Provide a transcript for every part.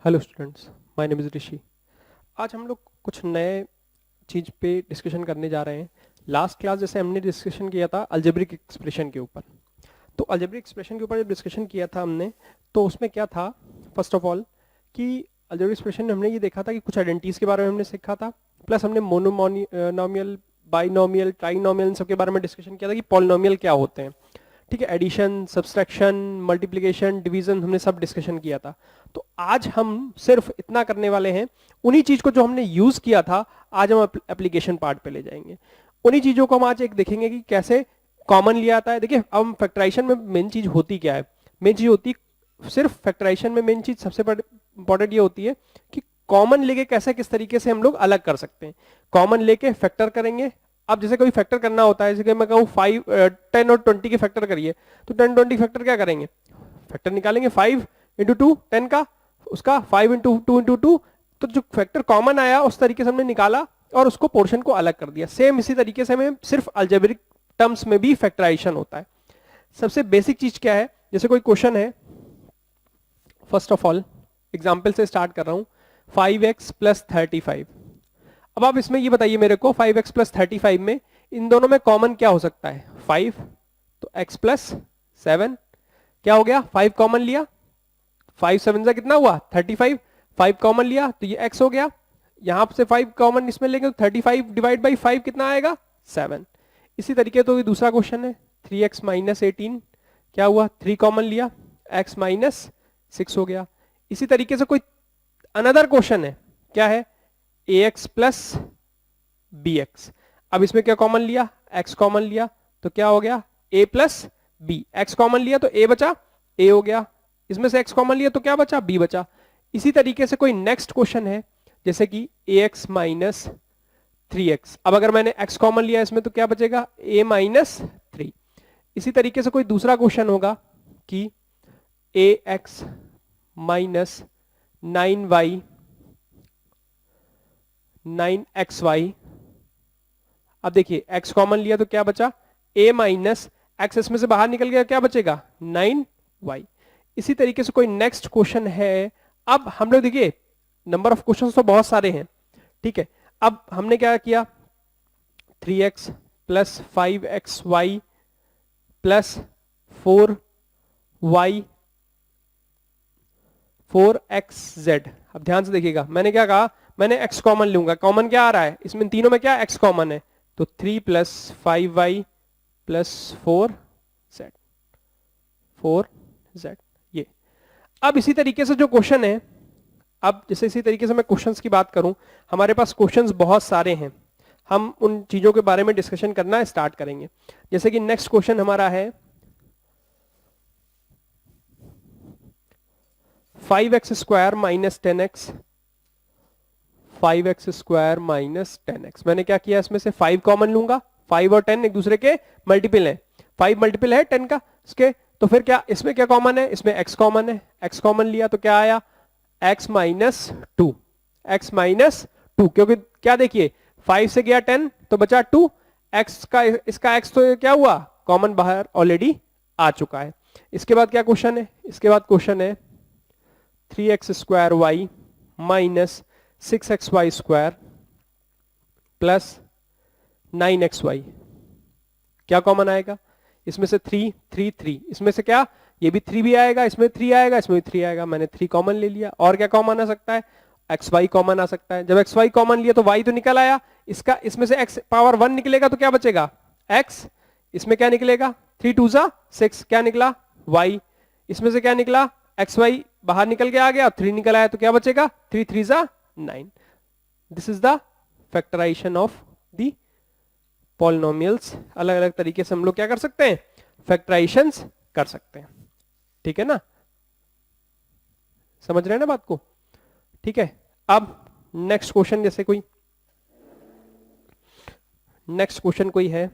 Hello students, my name is Rishi. आज हम लोग कुछ नए चीज़ पे डिस्कशन करने जा रहे हैं। लास्ट क्लास जैसे हमने डिस्कशन किया था अलजेब्रिक एक्सप्रेशन के ऊपर, तो अलजेब्रिक एक्सप्रेशन के ऊपर जब डिस्कशन किया था हमने, तो उसमें क्या था, फर्स्ट ऑफ ऑल कि अलजेब्रिक एक्सप्रेशन में हमने ये देखा था कि कुछ आइडेंटिटीज़ के बारे में हमने सीखा था, प्लस हमने मोनोमोनियल, बाइनोमियल, ट्राइनोमियल, इन सब के बारे में डिस्कशन किया था कि पॉलिनोमियल क्या होते हैं। ठीक है, एडिशन, सब्सट्रैक्शन, मल्टीप्लिकेशन, डिवीजन हमने सब डिस्कशन किया था। तो आज हम सिर्फ इतना करने वाले हैं, उन्हीं चीज को जो हमने यूज किया था आज हम एप्लीकेशन पार्ट पे ले जाएंगे। उन्हीं चीजों को हम आज एक देखेंगे कि कैसे कॉमन लिया आता है। देखिए, अब फैक्टराइजेशन में मेन चीज होती क्या है, मेन चीज होती सिर्फ फैक्टराइजेशन में मेन चीज सबसे इंपॉर्टेंट ये होती है कि कॉमन लेके कैसे किस तरीके से हम लोग अलग कर सकते हैं। कॉमन लेके फैक्टर करेंगे। अब जैसे कोई फैक्टर करना होता है, जैसे कि मैं कहूँ 5 10 और 20 के फैक्टर करिए, तो 10 20 फैक्टर क्या करेंगे, फैक्टर निकालेंगे 5 इंटू 2 10 का, उसका 5 इंटू 2 इंटू 2, तो जो फैक्टर कॉमन आया उस तरीके से हमने निकाला और उसको पोर्शन को अलग कर दिया। सेम इसी तरीके से हमें सिर्फ अलजेब्रिक टर्म्स में भी फैक्टराइजेशन होता है। सबसे बेसिक चीज क्या है, जैसे कोई क्वेश्चन है, फर्स्ट ऑफ ऑल एग्जाम्पल से स्टार्ट कर रहा हूं, 5x प्लस 35। अब आप इसमें ये बताइए मेरे को, 5x प्लस 35 में इन दोनों में कॉमन क्या हो सकता है, 5, तो x प्लस 7 क्या हो गया, 5 कॉमन लिया, 5 7 से कितना हुआ 35, 5 कॉमन लिया तो ये x हो गया। यहां से 5 कॉमन इसमें लेंगे तो 35 डिवाइड बाई 5 कितना आएगा 7। इसी तरीके तो ये दूसरा क्वेश्चन है, 3x माइनस 18 क्या हुआ, 3 कॉमन लिया, x माइनस 6 हो गया। इसी तरीके से कोई अनदर क्वेश्चन है, क्या है, ax प्लस bx। अब इसमें क्या कॉमन लिया, x कॉमन लिया तो क्या हो गया a plus b। x common लिया तो a बचा, a हो गया। इसमें से x कॉमन लिया तो क्या बचा, b बचा। इसी तरीके से कोई नेक्स्ट क्वेश्चन है, जैसे कि ax माइनस 3x। अब अगर मैंने x कॉमन लिया इसमें तो क्या बचेगा, a माइनस 3। इसी तरीके से कोई दूसरा क्वेश्चन होगा कि ax माइनस 9y 9xy। अब देखिए x कॉमन लिया तो क्या बचा, a माइनस एक्स, इसमें से बाहर निकल गया क्या बचेगा 9y। इसी तरीके से कोई नेक्स्ट क्वेश्चन है। अब हम लोग देखिए नंबर ऑफ क्वेश्चंस तो बहुत सारे हैं, ठीक है। अब हमने क्या किया, 3x plus 5xy plus 4xz। अब ध्यान से देखिएगा, मैंने क्या कहा, मैंने x कॉमन लूंगा, कॉमन क्या आ रहा है इसमें तीनों में, क्या x कॉमन है, तो 3 प्लस 5y प्लस 4z ये। अब इसी तरीके से जो क्वेश्चन है, अब जैसे इसी तरीके से मैं क्वेश्चंस की बात करूं, हमारे पास क्वेश्चंस बहुत सारे हैं, हम उन चीजों के बारे में डिस्कशन करना स्टार्ट करेंगे। जैसे कि नेक्स्ट क्वेश्चन हमारा है 5x square minus 10x, 5x square minus 10x। मैंने क्या किया, इसमें से 5 कॉमन लूंगा, 5 और 10 एक दूसरे के मल्टीपल हैं, 5 मल्टीपल है 10 का इसके, तो फिर क्या इसमें क्या कॉमन है, इसमें x कॉमन है, x कॉमन लिया तो क्या आया x माइनस 2, x माइनस 2, क्योंकि क्या देखिए 5 से गया 10 तो बचा 2, x का इसका x तो क्या हुआ कॉमन बाहर ऑलरेडी आ चुका है। इसके बाद क्या क्वेश्चन है, इसके बाद क्वेश्चन है 3x square y minus 6xy square plus 9xy। क्या कॉमन आएगा, इसमें से 3 3 3, इसमें से क्या, ये भी 3 भी आएगा, इसमें 3 आएगा, इसमें भी 3 आएगा, मैंने 3 कॉमन ले लिया। और क्या कॉमन आ सकता है, xy कॉमन आ सकता है। जब xy कॉमन लिया तो y तो निकल आया, इसका इसमें से x पावर 1 निकलेगा तो क्या बचेगा x, इसमें क्या निकलेगा 3 2 जा 6, क्या निकला y, इसमें से क्या निकला xy बाहर निकल के आ गया, 3 निकल आया तो क्या बचेगा 3 3 जा 9। This is the factorisation of the polynomials. अलग अलग तरीके से हम लोग क्या कर सकते हैं, फैक्टराइजेशंस कर सकते हैं, ठीक है ना, समझ रहे हैं ना बात को, ठीक है। अब नेक्स्ट क्वेश्चन, जैसे कोई नेक्स्ट क्वेश्चन कोई है,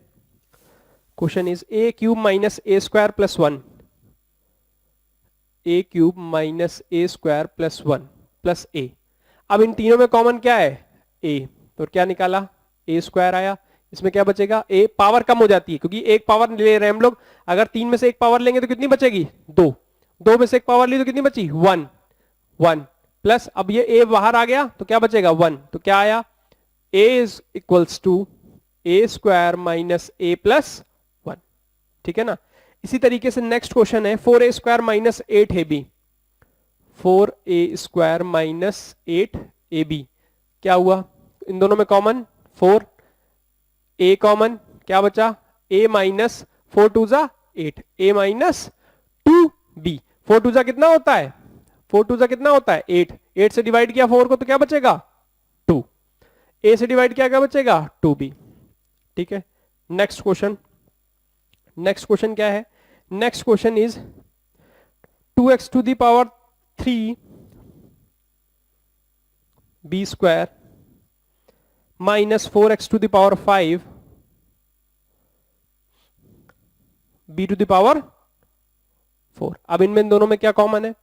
question is a cube minus a square plus 1, a cube minus a square plus 1 plus a। अब इन तीनों में कॉमन क्या है a, तो क्या निकाला a स्क्वायर आया, इसमें क्या बचेगा, a पावर कम हो जाती है क्योंकि एक पावर ले रहे हैं हम लोग, अगर 3 में से एक पावर लेंगे तो कितनी बचेगी 2, 2 में से एक पावर ली तो कितनी बची 1 1, प्लस अब ये a बाहर आ गया तो क्या बचेगा 1, तो क्या आया a is equals to a square minus a plus 1, ठीक है ना। इसी तरीके से नेक्स्ट क्वेश्चन है 4a square minus 8ab, 4a square minus 8ab, क्या हुआ इन दोनों में कॉमन 4, a कॉमन, क्या बचा a माइनस 4 टू जा 8, a माइनस 2b, 4 टू जा कितना होता है 4 टू जा कितना होता है 8, 8 से डिवाइड किया 4 को तो क्या बचेगा 2, a से डिवाइड किया क्या बचेगा 2b, ठीक है। नेक्स्ट क्वेश्चन क्या है, next question is 2x to the power 3 b square minus 4x to the power 5 b to the power 4। अब इनमें इन दोनों में क्या कॉमन है,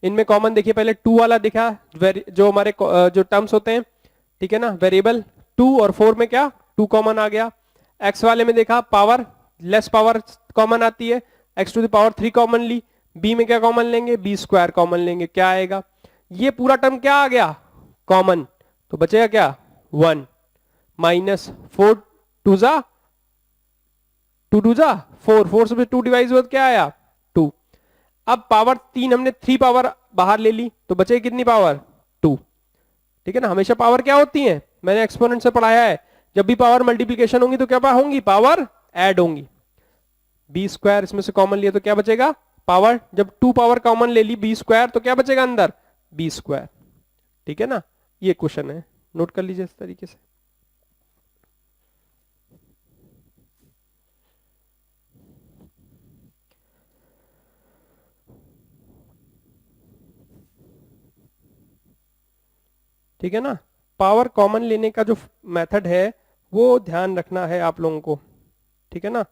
इनमें कॉमन देखिए पहले 2 वाला दिखा, जो हमारे जो टर्म्स होते हैं, ठीक है ना, वेरिएबल 2 और 4 में क्या 2 कॉमन आ गया। x वाले में देखा पावर लेस पावर कॉमन आती है, x to the power 3 common ली, b में क्या कॉमन लेंगे b स्क्वायर कॉमन लेंगे, क्या आएगा ये पूरा टर्म क्या आ गया कॉमन, तो बचेगा क्या 1 माइनस 4 टू जा 4, 4 से 2 डिवाइड हुआ क्या आया 2। अब पावर 3 हमने 3 पावर बाहर ले ली तो बचे कितनी पावर 2, ठीक है ना। हमेशा पावर क्या होती है, मैंने एक्सपोनेंट से पढ़ाया है, जब भी पावर मल्टीप्लिकेशन होंगी तो क्या होंगी पावर ऐड होंगी। बी स्क्वायर इसमें से कॉमन लिया तो क्या बचेगा पावर, जब 2 पावर कॉमन ले ली बी स्क्वायर तो क्या बचेगा अंदर बी स्क्वायर, ठीक है ना। ये क्वेश्चन है, नोट कर लीजिए इस तरीके से। ठीक है ना, पावर कॉमन लेने का जो मेथड है वो ध्यान रखना है आप लोगों को, ठीक है ना,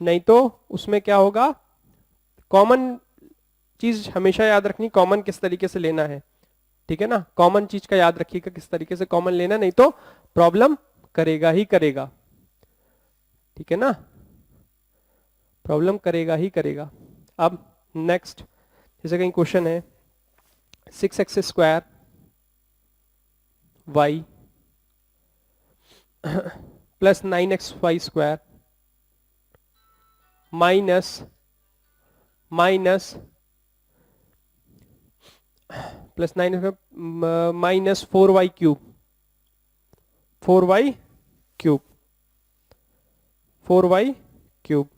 नहीं तो उसमें क्या होगा, कॉमन चीज हमेशा याद रखनी, कॉमन किस तरीके से लेना है, ठीक है ना, कॉमन चीज का याद रखिएगा किस तरीके से कॉमन लेना, नहीं तो प्रॉब्लम करेगा ही करेगा, ठीक है ना, प्रॉब्लम करेगा ही करेगा। अब नेक्स्ट जैसे कहीं क्वेश्चन है 6x square y plus 9xy square minus plus 9 minus 4y cube 4y cube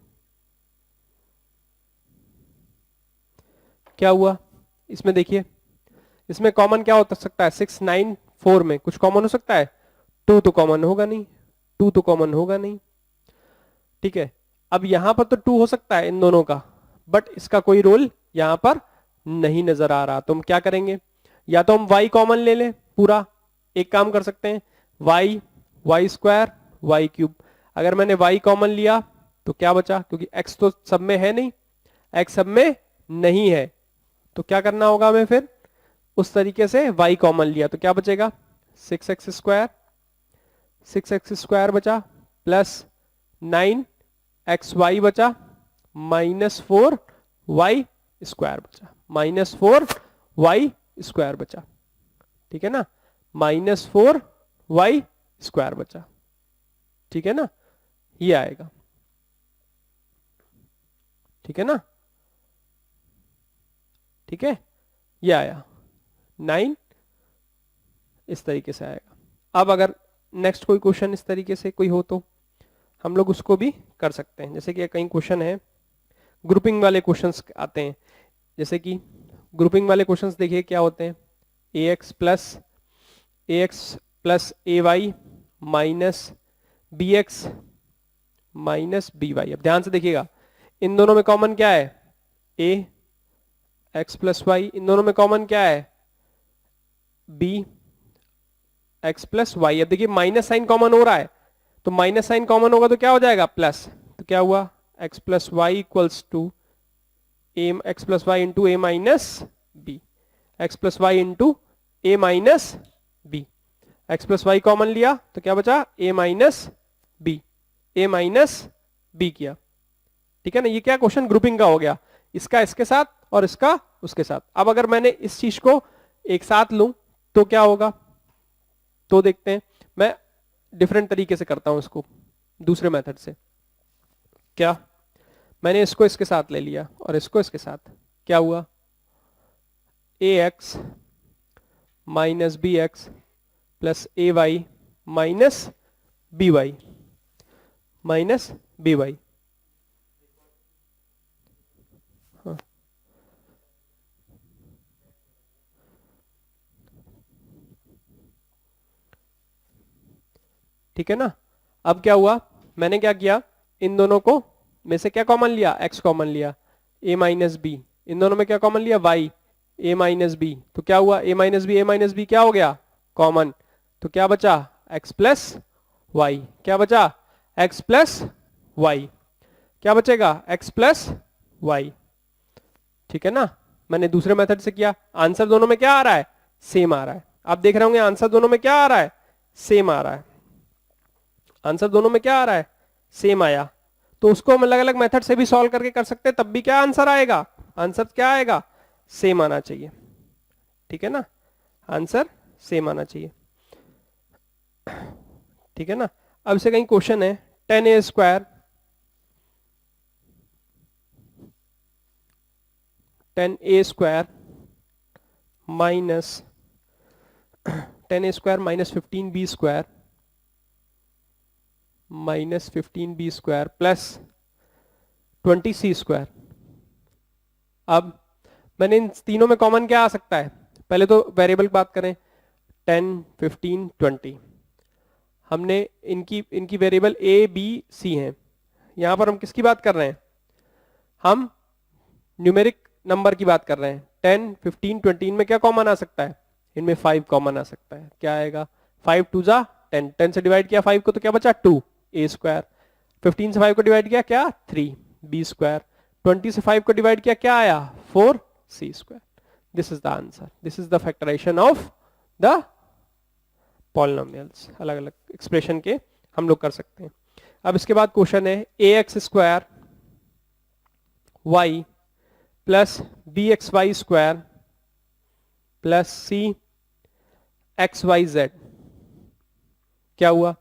क्या हुआ इसमें देखिए, इसमें कॉमन क्या हो सकता है 6 9 4 में कुछ कॉमन हो सकता है, 2 तो कॉमन होगा नहीं, ठीक है। अब यहां पर तो 2 हो सकता है इन दोनों का, बट इसका कोई रोल यहां पर नहीं नजर आ रहा, तो हम क्या करेंगे, या तो हम y कॉमन ले लें पूरा, एक काम कर सकते हैं y स्क्वायर y क्यूब, अगर मैंने y कॉमन लिया तो क्या बचा, क्योंकि x तो सब में है नहीं, x सब में नहीं है, तो क्या करना होगा हमें फिर उस तरीके से y कॉमन लिया तो क्या बचेगा 6x स्क्वायर बचा प्लस 9xy बचा माइनस 4y स्क्वायर बचा, ठीक है ना, माइनस 4y स्क्वायर बचा, ठीक है ना, ये आएगा, ठीक है ना, ठीक है, ये आया 9 इस तरीके से आएगा। अब अगर नेक्स्ट कोई क्वेश्चन इस तरीके से कोई हो तो हम लोग उसको भी कर सकते हैं, जैसे कि कई क्वेश्चन है ग्रुपिंग वाले क्वेश्चंस आते हैं, जैसे कि ग्रुपिंग वाले क्वेश्चंस देखिए क्या होते हैं, ax plus ay minus bx minus by। अब ध्यान से देखिएगा इन दोनों में कॉमन क्या है a x प्लस वाई, इन दोनों में कॉमन क्या है b x प्लस वाई। अब देखिए माइनस साइन कॉमन हो रहा है, तो माइनस साइन कॉमन होगा तो क्या हो जाएगा प्लस, तो क्या हुआ x plus Y equals to X plus Y into A minus B, X plus Y into A minus B, X plus Y common लिया तो क्या बचा ए माइनस बी किया, ठीक है ना। ये क्या क्वेश्चन ग्रुपिंग का हो गया, इसका इसके साथ और इसका उसके साथ। अब अगर मैंने इस चीज को एक साथ लूं तो क्या होगा, तो देखते हैं। मैं डिफरेंट तरीके से करता हूं इसको, दूसरे मेथड से। क्या, मैंने इसको इसके साथ ले लिया और इसको इसके साथ, क्या हुआ, A X minus B X plus A Y minus B Y minus B Y. ठीक है ना। अब क्या हुआ, मैंने क्या किया, इन दोनों को में से क्या कॉमन लिया, x कॉमन लिया, a माइनस बी, इन दोनों में क्या कॉमन लिया, y, a माइनस बी, तो क्या हुआ, a माइनस बी क्या हो गया, कॉमन, तो क्या बचा, x प्लस वाई, क्या बचा, x प्लस वाई, क्या बचेगा, x प्लस वाई। ठीक है ना। मैंने दूसरे मेथड से किया, आंसर दोनों में क्या आ रहा है, सेम आ रहा है। आप देख रहे होंगे आंसर दोनों में क्या आ रहा है, सेम आ रहा है। आंसर दोनों में क्या आ रहा है, सेम आया। तो उसको हम अलग अलग मेथड से भी सॉल्व करके कर सकते हैं, तब भी क्या आंसर आएगा, आंसर क्या आएगा, सेम आना चाहिए। ठीक है ना, आंसर सेम आना चाहिए। ठीक है ना। अब से कहीं क्वेश्चन है, 10a square 10a square minus 10a square minus 15b square minus 15b square plus 20c square. अब मैंने इन तीनों में कॉमन क्या आ सकता है, पहले तो वेरिएबल की बात करें, 10 15 20, हमने इनकी इनकी वेरिएबल ए बी सी हैं। यहां पर हम किसकी बात कर रहे हैं, हम न्यूमेरिक नंबर की बात कर रहे हैं। 10 15 20 इनमें क्या कॉमन आ सकता है, इनमें 5 कॉमन आ सकता है। क्या आएगा, 5 2 जा 10, 10 से डिवाइड किया 5 को तो क्या बचा 2 ए स्क्वायर, 15 से 5 को डिवाइड किया क्या 3 बी स्क्वायर, 20 से 5 को डिवाइड किया क्या आया 4 C square. This is the answer, this is the factorisation of the polynomials. अलग अलग एक्सप्रेशन के हम लोग कर सकते हैं। अब इसके बाद क्वेश्चन है A X square Y plus B X Y square plus C X Y Z. क्या हुआ,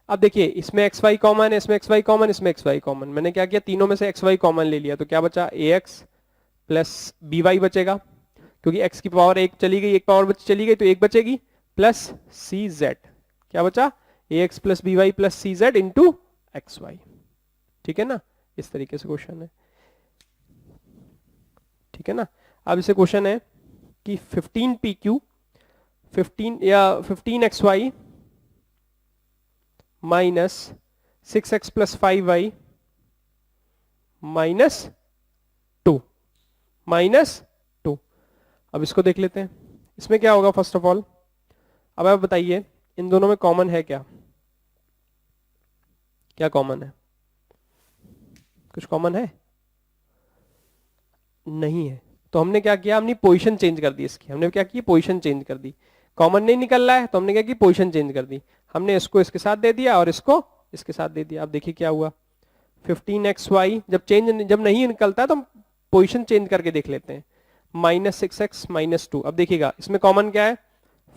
अब देखिए इसमें एक्स वाई कॉमन है, इसमें एक्स वाई कॉमन, इसमें एक्स वाई कॉमन, मैंने क्या किया, तीनों में से एक्स वाई कॉमन ले लिया, तो क्या बचा, A X plus B Y बचेगा, क्योंकि एक्स की पावर एक चली गई, एक पावर चली गई तो एक बचेगी, प्लस सी जेड, क्या बचा, A X plus B Y plus C Z into X Y. ठीक है ना, इस तरीके से क्वेश्चन है। ठीक है ना। अब इसे क्वेश्चन है कि 15 पी क्यू 15 या 15 X Y minus 6x plus 5y minus 2 minus 2। अब इसको देख लेते हैं, इसमें क्या होगा फर्स्ट ऑफ ऑल। अब आप बताइए इन दोनों में कॉमन है क्या, क्या कॉमन है, कुछ कॉमन है नहीं है। तो हमने क्या किया, हमने पोजीशन चेंज कर दी इसकी, हमने क्या की, पोजीशन चेंज कर दी। कॉमन नहीं निकल रहा है तो हमने क्या की, पोजीशन चेंज कर दी। हमने इसको इसके साथ दे दिया और इसको इसके साथ दे दिया। अब देखिए क्या हुआ, 15xy जब नहीं निकलता है तो हम पोजीशन चेंज करके देख लेते हैं। Minus 6x minus 2। अब देखिएगा इसमें कॉमन क्या है,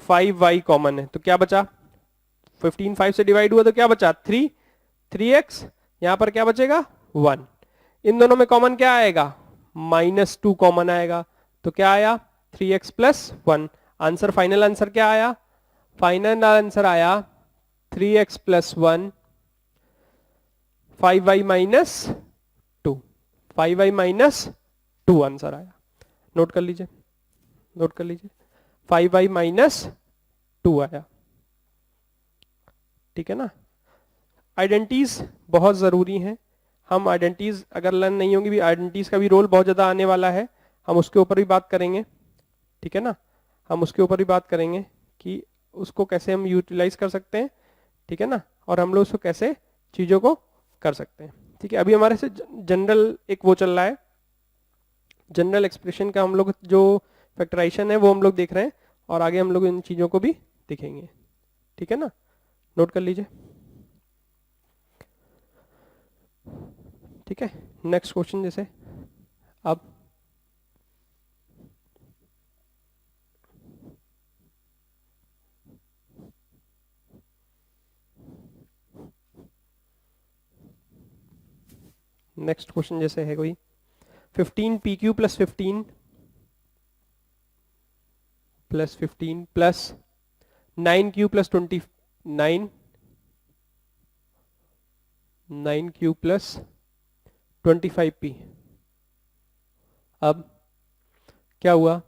5y कॉमन है, तो क्या बचा, 15 5 से डिवाइड हुआ तो क्या बचा 3, 3x, यहां पर क्या बचेगा 1। इन दोनों में कॉमन क्या आएगा, माइनस 2 कॉमन आएगा, तो क्या आया 3x plus 1। Answer, final answer क्या आया, फाइनल आंसर आया 3x plus 1 5y minus 2, 5y minus 2 answer आया। नोट कर लीजिए, नोट कर लीजिए, 5y माइनस 2 आया। ठीक है ना। आइडेंटिटीज बहुत जरूरी हैं, हम आइडेंटिटीज अगर लर्न नहीं होंगी भी, आइडेंटिटीज का भी रोल बहुत ज्यादा आने वाला है, हम उसके ऊपर भी बात करेंगे। ठीक है ना, हम उसके ऊपर भी बात करेंगे कि उसको कैसे हम यूटिलाइज कर सकते हैं। ठीक है ना, और हम लोग उसको कैसे चीजों को कर सकते हैं। ठीक है, अभी हमारे से जनरल एक वो चल रहा है, जनरल एक्सप्रेशन का हम लोग जो फैक्टराइजेशन है वो हम लोग देख रहे हैं, और आगे हम लोग इन चीजों को भी देखेंगे। ठीक है ना, नोट कर लीजिए। ठीक है, नेक्स्ट क्वेश्चन जैसे, अब नेक्स्ट क्वेश्चन जैसे है कोई 15 P Q plus 15 plus 9 Q plus 29 9 Q plus 25 P. अब क्या हुआ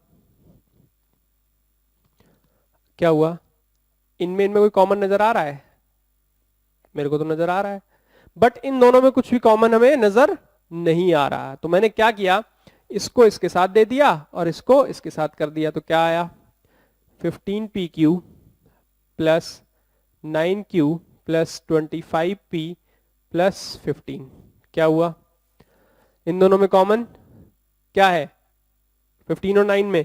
इनमें कोई कॉमन नजर आ रहा है? मेरे को तो नजर आ रहा है, बट इन दोनों में कुछ भी कॉमन हमें नजर नहीं आ रहा है। तो मैंने क्या किया, इसको इसके साथ दे दिया और इसको इसके साथ कर दिया। तो क्या आया, 15 P Q plus 9 Q plus 25 P plus 15। क्या हुआ, इन दोनों में कॉमन क्या है? 15 और 9 में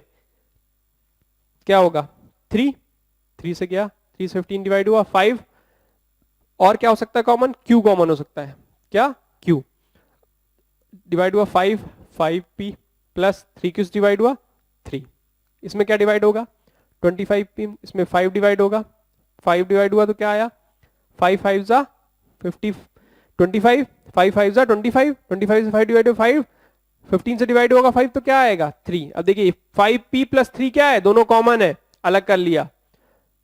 क्या होगा, 3 से क्या, 3 से 15 डिवाइड हुआ 5। और क्या हो सकता है कॉमन, Q कॉमन हो सकता है। क्या, Q डिवाइड हुआ 5 पी प्लस 3 क्यूज डिवाइड हुआ 3। इसमें क्या डिवाइड होगा, 25 पी, इसमें 5 डिवाइड होगा, 5 डिवाइड हुआ तो क्या आया, 5 5 जा 50 25, 5 5 जा 25, 25 से 5 डिवाइड हुआ 5, 15 से डिवाइड होगा 5 तो क्या आएगा 3। अब देखिए 5p प्लस 3 क्या है, दोनों कॉमन है, अलग कर लिया।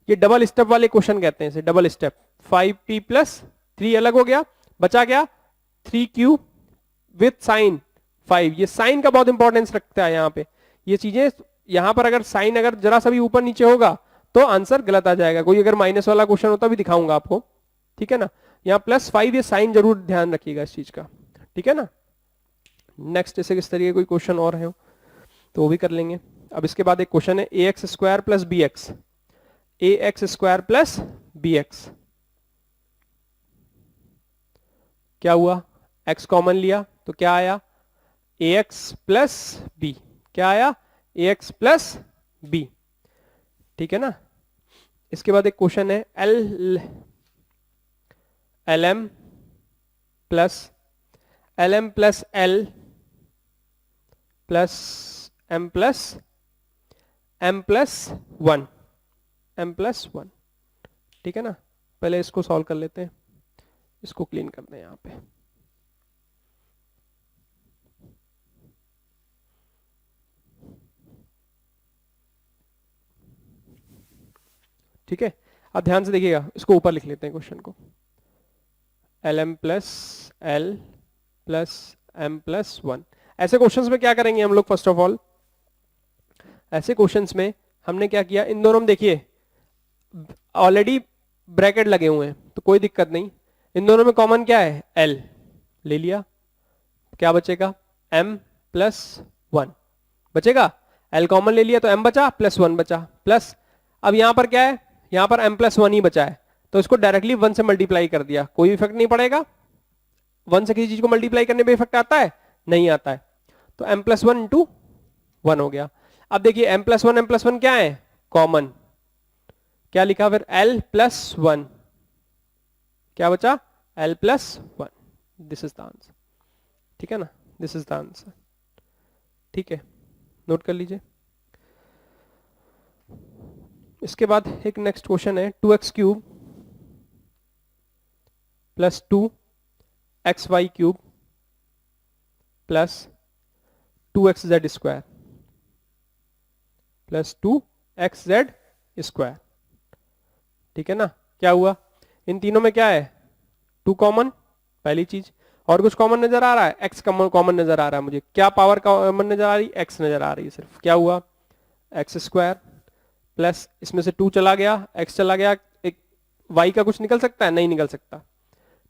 ये डबल स्टेप वाले क्वेश्चन कहते हैं इसे, डबल स्टेप। 5p प्लस 3 अलग हो गया, बचा क्या 3q विथ साइन 5। ये साइन का बहुत इंपॉर्टेंस रखता है यहाँ पे, ये चीजें यहाँ पर अगर साइन अगर जरा सा भी ऊपर नीचे होगा तो आंसर गलत आ जाएगा। कोई अगर माइनस वाला क्वेश्चन होता भी दिखाऊंगा आपको, ठीक है ना। यहाँ +5 ये साइन जरूर ध्यान रखिएगा इस चीज का, ठीक है ना। नेक्स्ट ऐसे किस तरीके कोई क्वेश्चन और है तो वो भी कर लेंगे। अब इसके बाद एक क्वेश्चन है ax² plus bx, ax² plus bx। क्या हुआ, x कॉमन लिया तो क्या आया, ax प्लस b। क्या आया, ax प्लस b, ठीक है ना। इसके बाद एक क्वेश्चन है lm plus lm plus l plus m plus m+1, ठीक है ना। पहले इसको सॉल्व कर लेते हैं, इसको क्लीन कर दें यहाँ पे। ठीक है, अब ध्यान से देखिएगा, इसको ऊपर लिख लेते हैं क्वेश्चन को, lm plus l plus m+1। ऐसे क्वेश्चंस में क्या करेंगे हम लोग, फर्स्ट ऑफ ऑल ऐसे क्वेश्चंस में हमने क्या किया, इन दोनों में देखिए ऑलरेडी ब्रैकेट लगे हुए हैं तो कोई दिक्कत नहीं। इन दोनों में कॉमन क्या है, l ले लिया, क्या बचेगा m+1 बचेगा। l कॉमन ले लिया तो m बचा, +1 बचा, प्लस अब यहां पर क्या है, यहां पर m+1 ही बचा है तो इसको डायरेक्टली 1 से मल्टीप्लाई कर दिया, कोई इफेक्ट नहीं पड़ेगा। 1 से किसी चीज को मल्टीप्लाई करने पे इफेक्ट आता है, नहीं आता है। तो m+1 इंटू 1 हो गया। अब देखिए m+1 क्या है, कॉमन। क्या लिखा फिर, l+1, क्या बचा l+1। This is the answer, ठीक है ना, दिस इज द आंसर, ठीक है, नोट कर लीजिए। इसके बाद एक नेक्स्ट क्वेश्चन है 2x³ plus 2xy³ plus 2xz² plus 2xz², ठीक है ना। क्या हुआ, इन तीनों में क्या है, 2 कॉमन, पहली चीज। और कुछ कॉमन नजर आ रहा है, x कॉमन नजर आ रहा है मुझे। क्या पावर कॉमन नजर आ रही, x नजर आ रही है सिर्फ। क्या हुआ, x² प्लस इसमें से 2 चला गया, x चला गया, एक y का कुछ निकल सकता है, नहीं निकल सकता।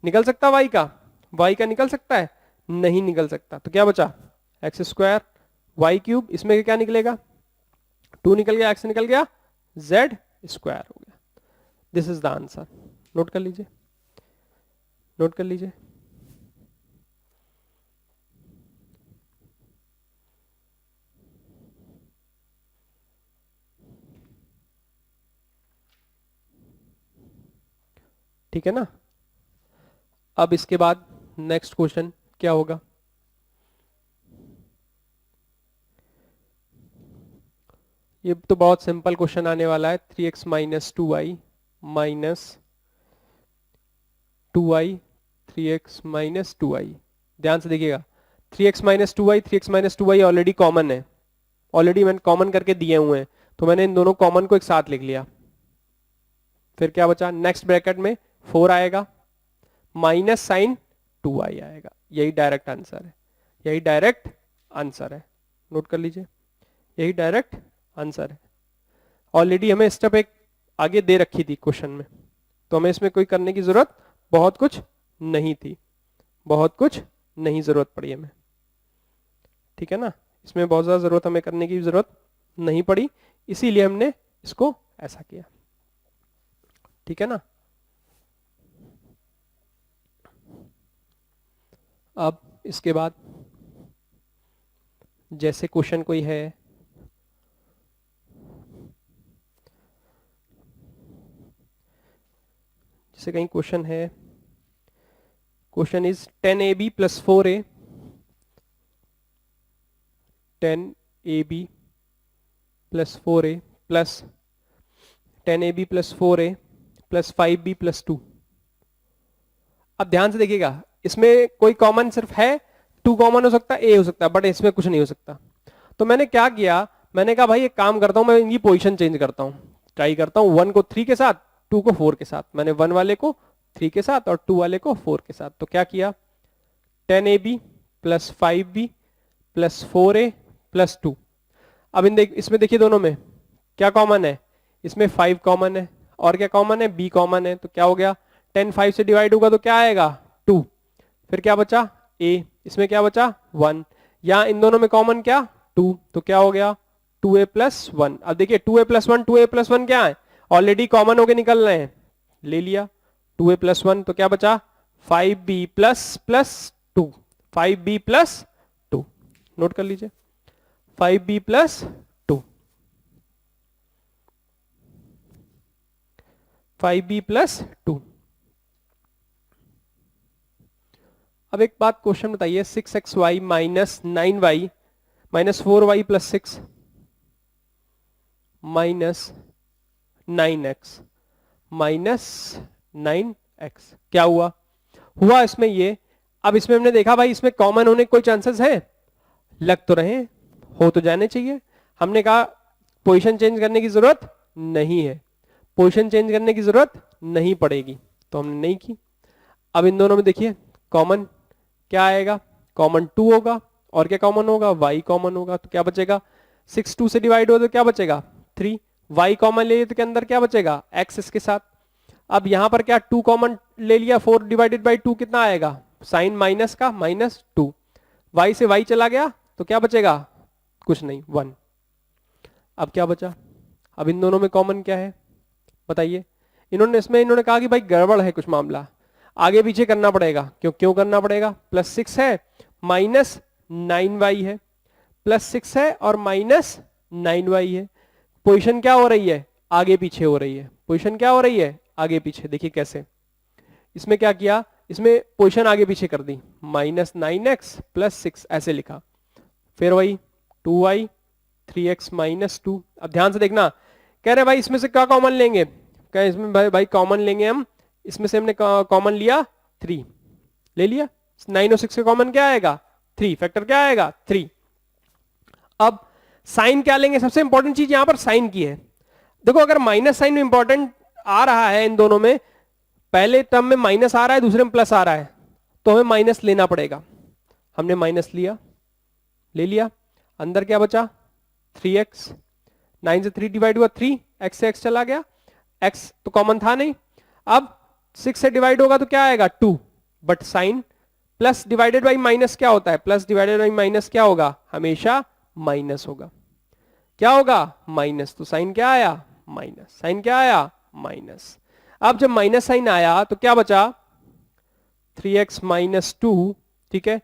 निकल सकता y का निकल सकता है, नहीं निकल सकता। तो क्या बचा, x² y³, इसमें क्या निकलेगा, 2 निकल गया, x निकल गया, z² हो गया। This is the answer, note कर लीजिए, नोट कर लीजिए। ठीक है ना। अब इसके बाद नेक्स्ट क्वेश्चन क्या होगा, ये तो बहुत सिंपल क्वेश्चन आने वाला है। 3x minus 2y minus 2y, 3x minus 2y ध्यान से देखिएगा 3x minus 2y, 3x minus 2y already common है, ऑलरेडी मैंने कॉमन करके दिए हुए हैं, तो मैंने इन दोनों कॉमन को एक साथ लिख लिया। फिर क्या बचा, नेक्स्ट ब्रैकेट में 4 आएगा माइनस साइन 2y आएगा। यही डायरेक्ट आंसर है, यही डायरेक्ट आंसर है, नोट कर लीजिए, यही डायरेक्ट आंसर है। ऑलरेडी हमें स्टेप एक आगे दे रखी थी क्वेश्चन में, तो हमें इसमें कोई करने की जरूरत बहुत कुछ नहीं थी, बहुत कुछ नहीं जरूरत पड़ी हमें, ठीक है ना। इसमें बहुत ज्यादा जरूरत हमें करने की जरूरत नहीं पड़ी, इसीलिए हमने इसको ऐसा किया, ठीक है ना। अब इसके बाद जैसे क्वेश्चन कोई है, जैसे कहीं क्वेश्चन है, question is 10ab plus 4a, 10ab plus 4a plus 10ab plus 4a plus 5b plus 2। अब ध्यान से देखिएगा, इसमें कोई कॉमन सिर्फ है, 2 कॉमन हो सकता है, a हो सकता है, बट इसमें कुछ नहीं हो सकता। तो मैंने क्या किया, मैंने कहा भाई एक काम करता हूं, मैं इनकी पोजीशन चेंज करता हूं, ट्राई करता हूं 1 को 3 के साथ, 2 को 4 के साथ। मैंने 1 वाले को 3 के साथ और 2 वाले को 4 के साथ। तो क्या किया, 10ab plus 5b plus 4a plus 2। अब इसमें देखिए दोनों में क्या कॉमन है, इसमें 5 कॉमन है और क्या कॉमन है, b कॉमन है। तो क्या हो गया, 10 5 से डिवाइड होगा तो क्या आएगा 2, फिर क्या बचा a, इसमें क्या बचा 1, यहां इन दोनों में कॉमन क्या 2, तो क्या हो गया 2a प्लस 1। अब देखिए 2a प्लस 1, 2a प्लस 1 क्या है, ऑलरेडी कॉमन होके निकल रहे हैं, ले लिया 2a प्लस 1, तो क्या बचा 5b plus plus 2, 5b plus 2, note कर लीजिए 5b प्लस 2, 5b प्लस 2। अब एक बात क्वेश्चन बताइए, 6xy minus 9y minus 4y plus 6 minus 9x minus 9x, क्या हुआ, हुआ इसमें ये। अब इसमें हमने देखा भाई इसमें कॉमन होने के कोई चांसेस है, लग तो रहे, हो तो जाने चाहिए। हमने कहा पोजीशन चेंज करने की जरूरत नहीं है, पोजीशन चेंज करने की जरूरत नहीं पड़ेगी, तो हमने नहीं की। अब इन दोनों में देखिए कॉमन क्या आएगा, कॉमन 2 होगा और क्या कॉमन होगा, y कॉमन होगा, तो क्या बचेगा 6 2 से डिवाइड हो तो क्या बचेगा 3, y कॉमन ले लिया तो के अंदर क्या बचेगा x इसके साथ। अब यहां पर क्या 2 कॉमन ले लिया, 4 डिवाइडेड बाई 2 कितना आएगा, साइन माइनस का माइनस 2, y से y चला गया तो क्या बचेगा कुछ नहीं 1। अब क्या बचा, अब इन दोनों में कॉमन क्या है बताइए। इन्होंने कहा कि भाई गड़बड़ है कुछ मामला, आगे पीछे करना पड़ेगा। क्यों करना पड़ेगा, प्लस 6 है माइनस 9y है, प्लस 6 है और माइनस 9y है। पोजीशन क्या हो रही है, आगे पीछे हो रही है, पोजीशन क्या हो रही है आगे पीछे। देखिए कैसे, इसमें क्या किया, इसमें पोजीशन आगे पीछे कर दी, माइनस 9x प्लस 6 ऐसे लिखा, फिर वही 2y 3x माइनस 2। अब ध्यान से देखना, कह रहे भाई इसमें से क्या कॉमन लेंगे, कह इसमें भाई कॉमन लेंगे हम, इसमें से हमने कॉमन लिया 3 ले लिया, 9 और 6 का कॉमन क्या आएगा 3, फैक्टर क्या आएगा 3। अब साइन क्या लेंगे, सबसे इंपॉर्टेंट चीज यहां पर साइन की है। देखो अगर माइनस साइन इंपॉर्टेंट आ रहा है इन दोनों में, पहले टर्म में माइनस आ रहा है दूसरे में प्लस आ रहा है, तो हमें माइनस लेना पड़ेगा। हमने माइनस लिया, ले लिया, अंदर क्या बचा 3x, 9 से 3 डिवाइड हुआ 3, x से x चला गया, x तो कॉमन था नहीं। अब 6 से डिवाइड होगा तो क्या आएगा 2, but sign plus divided by minus क्या होता है, प्लस डिवाइडेड बाई माइनस क्या होगा, हमेशा माइनस होगा। क्या होगा माइनस, तो साइन क्या आया माइनस, साइन क्या आया माइनस। अब जब माइनस साइन आया तो क्या बचा 3x माइनस 2, ठीक है,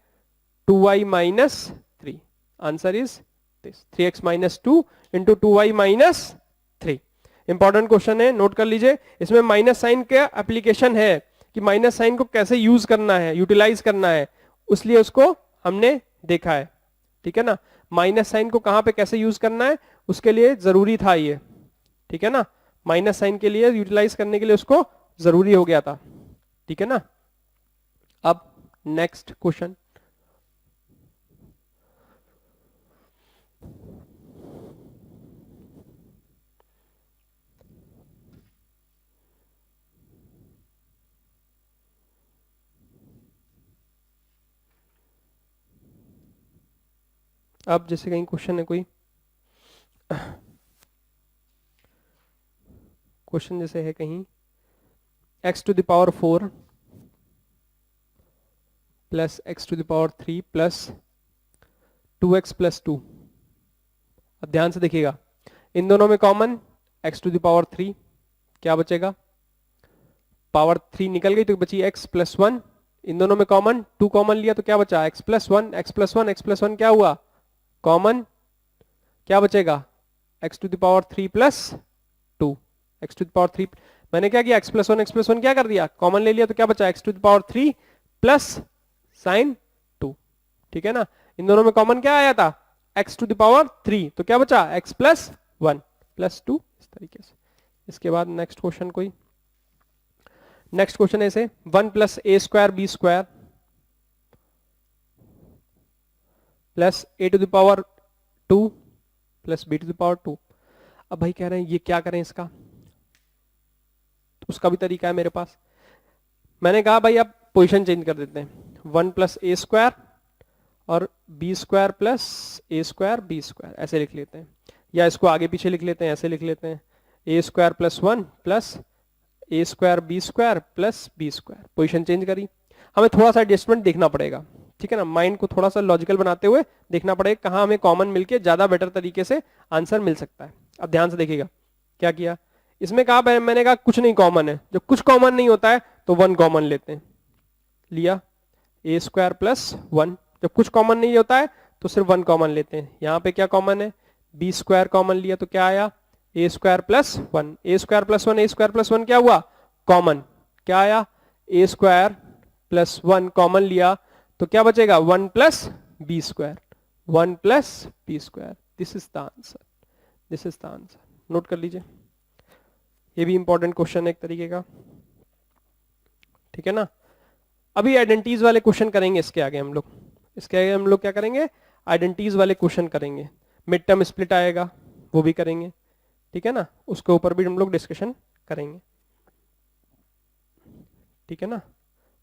2y minus 3, answer is this 3x minus 2 into 2y minus 3। Important question है, नोट कर लीजिए। इसमें माइनस साइन का एप्लीकेशन है कि माइनस साइन को कैसे यूज करना है, यूटिलाइज करना है, उसलिए उसको हमने देखा है, ठीक है ना। माइनस साइन को कहां पे कैसे यूज करना है उसके लिए जरूरी था ये, ठीक है ना, माइनस साइन के लिए यूटिलाइज करने के लिए उसको जरूरी हो गया था, ठीक है ना। अब नेक्स्ट क्वेश्चन अब जैसे कहीं क्वेश्चन है कोई, क्वेश्चन जैसे है कहीं x to the power 4 plus x to the power 3 plus 2x plus 2। अब ध्यान से देखिएगा, इन दोनों में common x to the power 3, क्या बचेगा, पावर 3 निकल गई तो बची x प्लस 1। इन दोनों में कॉमन 2 कॉमन लिया तो क्या बचा, x plus 1, x plus 1, x plus 1 क्या हुआ कॉमन, क्या बचेगा x to the power 3 plus 2, x to the power 3। मैंने क्या किया, x प्लस 1, x प्लस 1 क्या कर दिया, कॉमन ले लिया तो क्या बचा x to the power 3 plus sign 2। ठीक है ना, इन दोनों में कॉमन क्या आया था, x टू द पावर 3, तो क्या बचा x प्लस 1 प्लस 2, इस तरीके से। इसके बाद नेक्स्ट क्वेश्चन कोई, नेक्स्ट क्वेश्चन ऐसे 1 plus A square B square plus A to the power 2 plus B to the power 2। अब भाई कह रहे हैं ये क्या करें इसका, तो उसका भी तरीका है मेरे पास। मैंने कहा भाई अब पोजीशन चेंज कर देते हैं, 1 प्लस ए स्क्वायर और B square plus A square B square ऐसे लिख लेते हैं, या इसको आगे पीछे लिख लेते हैं, ऐसे लिख लेते हैं A square plus 1 plus A square B square plus B square. Position change करी, हमें थोड़ा सा एडजस्टमेंट देखना पड़ेगा, ठीक है ना, माइंड को थोड़ा सा लॉजिकल बनाते हुए देखना पड़ेगा कहाँ हमें कॉमन मिलके ज्यादा बेटर तरीके से आंसर मिल सकता है। अब ध्यान से देखिएगा क्या किया, इसमें कहा मैंने कहा कुछ नहीं कॉमन है, जब कुछ कॉमन नहीं होता है तो 1 कॉमन लेते हैं, लिया ए स्क्वायर प्लस 1। जब कुछ कॉमन नहीं होता है तो सिर्फ 1 कॉमन लेते हैं। यहाँ पे क्या कॉमन है, बी स्क्वायर कॉमन लिया तो क्या आया ए स्क्वायर प्लस 1, ए स्क्वायर प्लस 1, ए स्क्वायर प्लस 1 क्या हुआ कॉमन, क्या आया ए स्क्वायर प्लस 1 कॉमन लिया तो क्या बचेगा 1 plus B square, 1 plus B square. This is the answer, this is the answer. Note कर लीजिए, ये भी इंपॉर्टेंट क्वेश्चन है एक तरीके का, ठीक है ना। अभी आइडेंटिटीज वाले क्वेश्चन करेंगे इसके आगे हम लोग, इसके आगे हम लोग क्या करेंगे, आइडेंटिटीज वाले क्वेश्चन करेंगे, मिड टर्म स्प्लिट आएगा वो भी करेंगे, ठीक है ना, उसके ऊपर भी हम लोग डिस्कशन करेंगे, ठीक है ना,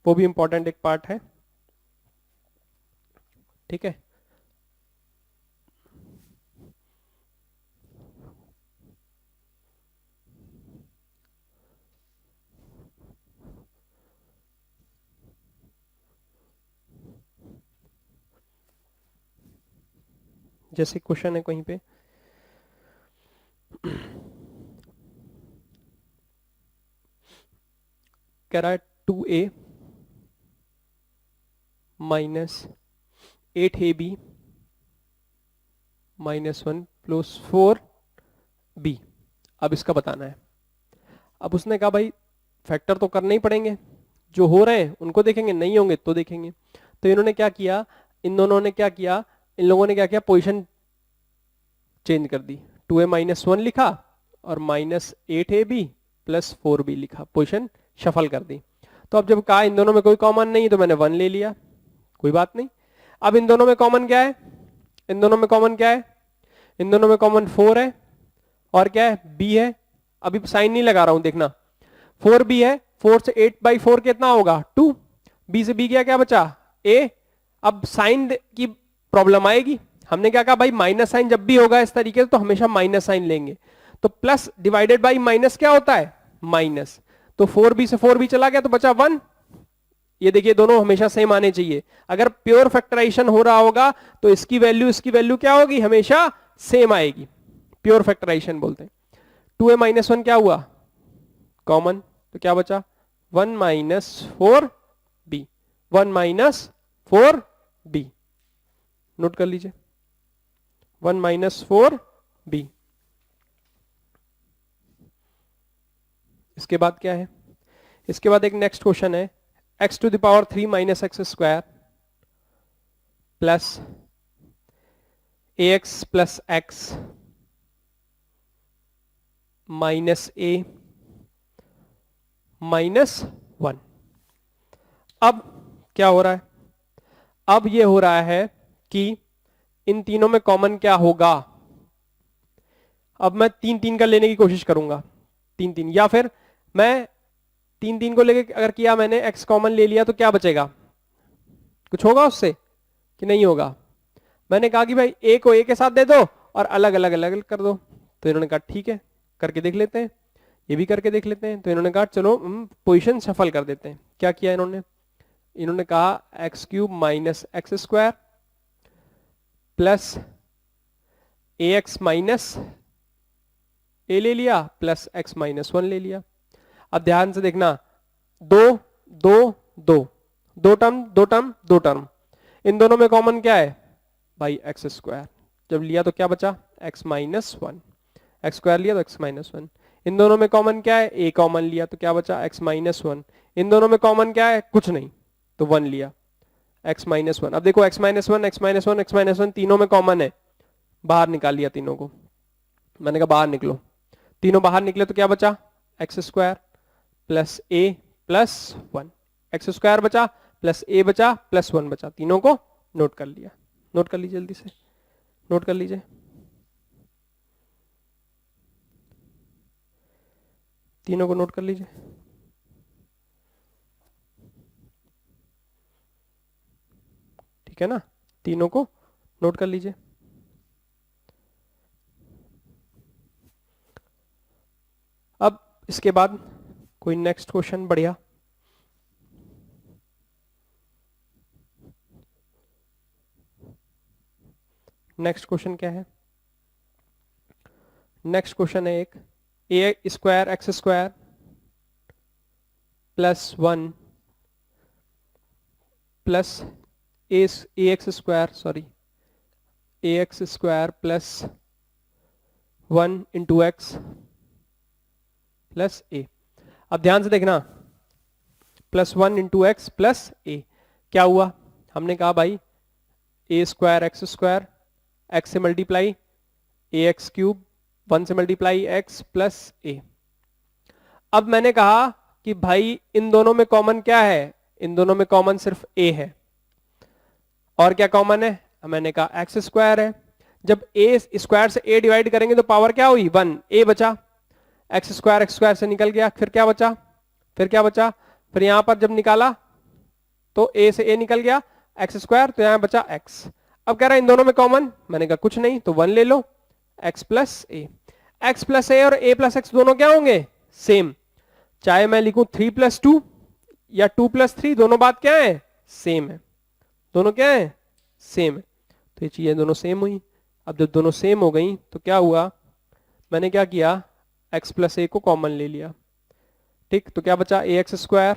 वो भी इंपॉर्टेंट एक पार्ट है, ठीक है। जैसे क्वेश्चन है कहीं पे कह रहा है 2a minus 8ab minus 1 plus 4b। अब इसका बताना है। अब उसने कहा भाई फैक्टर तो करने ही पड़ेंगे, जो हो रहे हैं उनको देखेंगे, नहीं होंगे तो देखेंगे। तो इन्होंने क्या किया, इन दोनों ने क्या किया, इन लोगों ने क्या किया, पोजीशन चेंज कर दी, 2a माइनस 1 लिखा और माइनस 8ab प्लस 4b लिखा, पोजीशन शफल कर दी। तो अब जब कहा इन दोनों में कोई कॉमन नहीं तो मैंने 1 ले लिया, कोई बात नहीं। अब इन दोनों में कॉमन क्या है, इन दोनों में कॉमन क्या है, इन दोनों में कॉमन 4 है और क्या है b है। अभी साइन नहीं लगा रहा हूं देखना, 4b है, 4 से 8/4 कितना होगा 2, b से b गया क्या बचा a। अब साइन की प्रॉब्लम आएगी, हमने क्या कहा भाई माइनस साइन जब भी होगा इस तरीके से तो हमेशा माइनस साइन लेंगे, तो प्लस डिवाइडेड बाई माइनस क्या होता है माइनस, तो 4b से 4b चला गया तो बचा 1। ये देखिए दोनों हमेशा सेम आने चाहिए, अगर प्योर फैक्टराइजेशन हो रहा होगा तो इसकी वैल्यू क्या होगी हमेशा सेम आएगी, प्योर फैक्टराइजेशन बोलते हैं। 2a माइनस 1 क्या हुआ कॉमन, तो क्या बचा 1 minus 4b, 1 minus 4b, note कर लीजिए 1 माइनस 4b। इसके बाद क्या है, इसके बाद एक नेक्स्ट क्वेश्चन है x to the power 3 minus X square plus ax plus X minus a minus 1। अब क्या हो रहा है, अब ये हो रहा है कि इन तीनों में कॉमन क्या होगा। अब मैं 3-3 का लेने की कोशिश करूंगा, 3-3, या फिर मैं 3-3 को लेके अगर किया मैंने x कॉमन ले लिया तो क्या बचेगा, कुछ होगा उससे कि नहीं होगा। मैंने कहा कि भाई ए को ए के साथ दे दो और अलग अलग अलग अलग कर दो, तो इन्होंने कहा ठीक है करके देख लेते हैं, ये भी करके देख लेते हैं। तो इन्होंने कहा चलो पोजीशन शफल कर देते हैं। क्या किया इन्होंने कहा X cube minus X square plus A X minus A ले लिया प्लस एक्स माइनस 1 ले लिया। अब ध्यान से देखना, दो दो दो दो टर्म दो टर्म दो टर्म, इन दोनों में कॉमन क्या है भाई एक्स स्क्वायर, जब लिया तो क्या बचा एक्स माइनस 1, एक्स स्क्वायर लिया तो एक्स माइनस 1। इन दोनों में कॉमन क्या है ए कॉमन लिया तो क्या बचा एक्स माइनस 1। इन दोनों में कॉमन क्या है कुछ नहीं, तो 1 लिया एक्स माइनस 1। अब देखो x minus 1 x minus 1 x minus 1 तीनों में कॉमन है, बाहर निकाल लिया तीनों को। मैंने कहा बाहर निकलो, तीनों बाहर निकले तो क्या बचा एक्स स्क्वायर प्लस ए प्लस 1, एक्स स्क्वायर बचा प्लस ए बचा प्लस 1 बचा। तीनों को नोट कर लिया, नोट कर लीजिए जल्दी से, नोट कर लीजिए। तीनों को नोट कर लीजिए। ठीक है ना, तीनों को नोट कर लीजिए। अब इसके बाद कोई नेक्स्ट क्वेश्चन बढ़िया। नेक्स्ट क्वेश्चन क्या है, नेक्स्ट क्वेश्चन है एक A square X square plus 1 plus A X square sorry A X square plus 1 into X plus A. अब ध्यान से देखना, plus 1 into X plus A क्या हुआ, हमने कहा भाई ए स्क्वायर एक्स से मल्टीप्लाई ए एक्स क्यूब 1 से मल्टीप्लाई एक्स प्लस ए। अब मैंने कहा कि भाई इन दोनों में कॉमन क्या है, इन दोनों में कॉमन सिर्फ ए है, और क्या कॉमन है, मैंने कहा एक्स स्क्वायर है। जब ए स्क्वायर से ए डिवाइड करेंगे तो पावर क्या हुई 1, ए बचा, एक्स स्क्वायर से निकल गया, फिर क्या बचा, फिर यहां पर जब निकाला तो ए से ए निकल गया एक्स स्क्वायर, तो यहां बचा एक्स। अब कह रहा है इन दोनों में कॉमन, मैंने कहा कुछ नहीं तो 1 ले लो, x plus A. X plus ए और ए प्लस एक्स दोनों क्या होंगे सेम, चाहे मैं लिखूं 3 प्लस 2 या 2 प्लस 3, दोनों बात क्या है सेम है, दोनों क्या है सेम है। तो ये चीजें दोनों सेम हुई। अब जब दोनों सेम हो गई तो क्या हुआ, मैंने क्या किया एक्स प्लस ए को कॉमन ले लिया, ठीक, तो क्या बचा ए एक्स स्क्वायर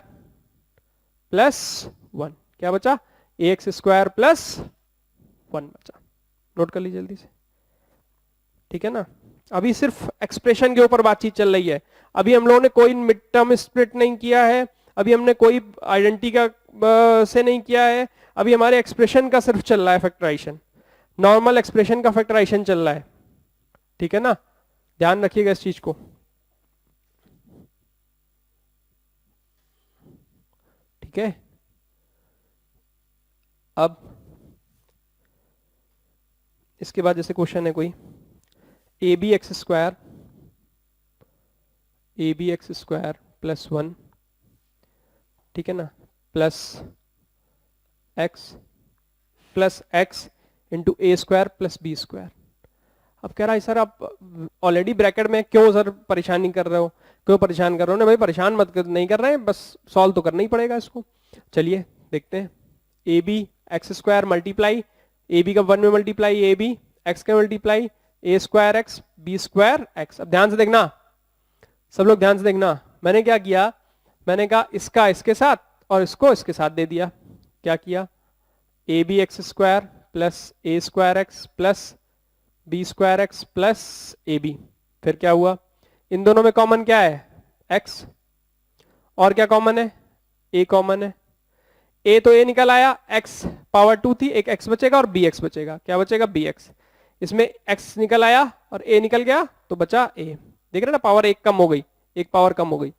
प्लस 1, क्या बचा ए एक्स स्क्वायर प्लस 1 बचा। नोट कर लीजिए जल्दी से, ठीक है ना। अभी सिर्फ एक्सप्रेशन के ऊपर बातचीत चल रही है, अभी हम लोगों ने कोई मिड टर्म स्प्लिट नहीं किया है, अभी हमने कोई आइडेंटिटी का से नहीं किया है, अभी हमारे एक्सप्रेशन का सिर्फ चल रहा है फैक्टराइजेशन, नॉर्मल एक्सप्रेशन का फैक्टराइजेशन चल रहा है, ठीक है ना, ध्यान रखिएगा इस चीज को, ठीक है। अब इसके बाद जैसे क्वेश्चन है कोई A B X square plus 1, ठीक है ना, plus X into A square plus B square. अब कह रहा है सर आप ऑलरेडी ब्रैकेट में क्यों सर परेशानी कर रहे हो, क्यों परेशान कर रहे हो ना भाई, परेशान नहीं कर रहे हैं, बस सॉल्व तो करना ही पड़ेगा इसको। चलिए देखते हैं, A B X square multiply A B का 1 में मल्टीप्लाई ए बी एक्स का multiply A square X B square X. अब ध्यान से देखना, सब लोग ध्यान से देखना, मैंने क्या किया, मैंने कहा इसका इसके साथ और इसको इसके साथ दे दिया। क्या किया, A B X square plus A square X plus B square X plus A B. फिर क्या हुआ, इन दोनों में कॉमन क्या है एक्स, और क्या कॉमन है ए कॉमन है, ए तो ए निकल आया, एक्स पावर 2 थी, एक एक्स बचेगा और बी एक्स बचेगा, क्या बचेगा बी एक्स, इसमें एक्स निकल आया और ए निकल गया तो बचा ए। देख रहे ना, पावर एक कम हो गई, एक पावर कम हो गई।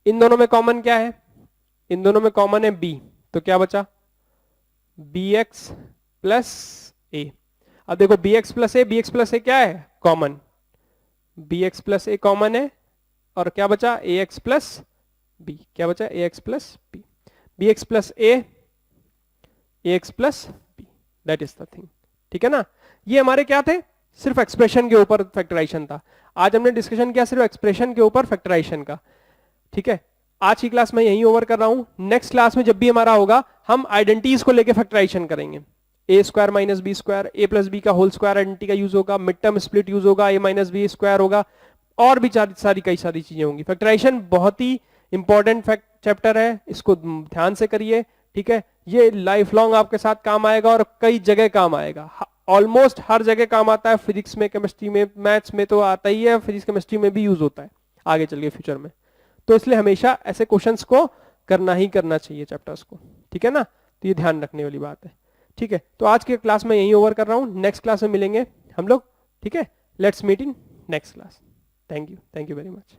इन दोनों में कॉमन क्या है, इन दोनों में कॉमन है बी, तो क्या बचा बी एक्स प्लस ए। अब देखो बी एक्स प्लस ए क्या है कॉमन, बी एक्स प्लस ए कॉमन है, और क्या बचा ए एक्स प्लस बी, क्या बचा A X plus B, B X plus A X plus B, that is the thing, ठीक है ना। ये हमारे क्या थे, सिर्फ एक्सप्रेशन के ऊपर फैक्टराइजेशन था। आज हमने डिस्कशन किया सिर्फ एक्सप्रेशन के ऊपर फैक्टराइजेशन का। ठीक है, आज की क्लास में यहीं ओवर कर रहा हूं। नेक्स्ट क्लास में जब भी हमारा होगा हम आइडेंटिटीज को लेके फैक्टराइजेशन करेंगे। ए स्क्वायर माइनस बी स्क्वायर, ए प्लस बी का होल स्क्वायर आइडेंटिटी का यूज होगा, मिड टर्म स्प्लिट यूज होगा, ए माइनस बी स्क्वायर होगा, और भी सारी कई सारी चीजें होंगी। फैक्टराइजेशन बहुत ही इंपॉर्टेंट चैप्टर है, इसको ध्यान से करिए। ठीक है, ये लाइफ लॉन्ग आपके साथ काम आएगा और कई जगह काम आएगा, ऑलमोस्ट हर जगह काम आता है। फिजिक्स में, केमिस्ट्री में, मैथ्स में तो आता ही है, फिजिक्स केमिस्ट्री में भी यूज होता है आगे चल के फ्यूचर में। तो इसलिए हमेशा ऐसे क्वेश्चंस को करना ही करना चाहिए चैप्टर्स को। ठीक है ना, तो ये ध्यान रखने वाली बात है। ठीक है, तो आज की क्लास में यहीं ओवर कर रहा हूँ, नेक्स्ट क्लास में मिलेंगे हम लोग। ठीक है, let's meet in next class. Thank you very much.